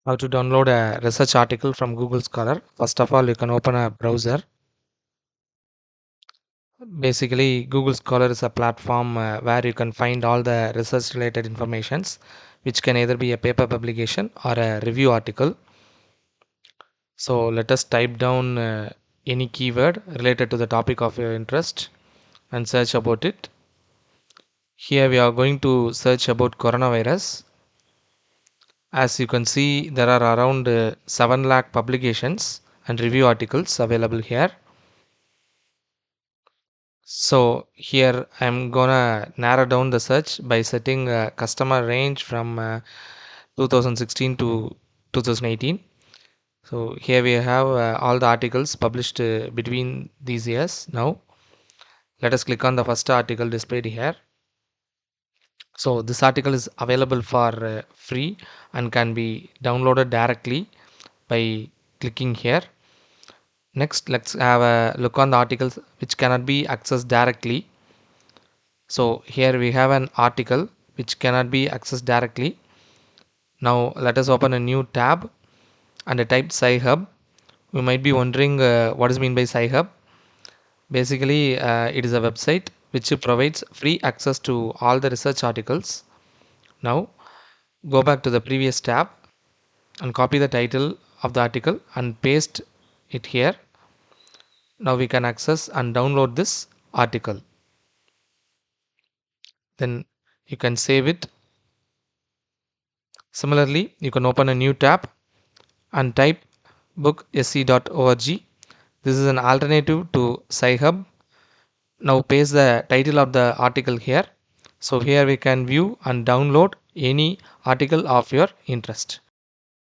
How to download a research article from Google Scholar. First of all, you can open a browser. Basically, Google Scholar is a platform where you can find all the research related informations, which can either be a paper publication or a review article. So let us type down any keyword related to the topic of your interest and search about it. Here we are going to search about coronavirus. As you can see, there are around 7 lakh publications and review articles available here. So here I'm gonna narrow down the search by setting a customer range from 2016 to 2018. So here we have all the articles published between these years. Now let us click on the first article displayed here. So this article is available for free and can be downloaded directly by clicking here. Next, let's have a look on the articles which cannot be accessed directly. So here we have an article which cannot be accessed directly. Now let us open a new tab and type Sci-Hub. You might be wondering what is mean by Sci-Hub. Basically, it is a website which provides free access to all the research articles. Now go back to the previous tab and copy the title of the article and paste it here. Now we can access and download this article. Then you can save it. Similarly, you can open a new tab and type booksc.org. This is an alternative to Sci-Hub. Now paste the title of the article here. So here we can view and download any article of your interest.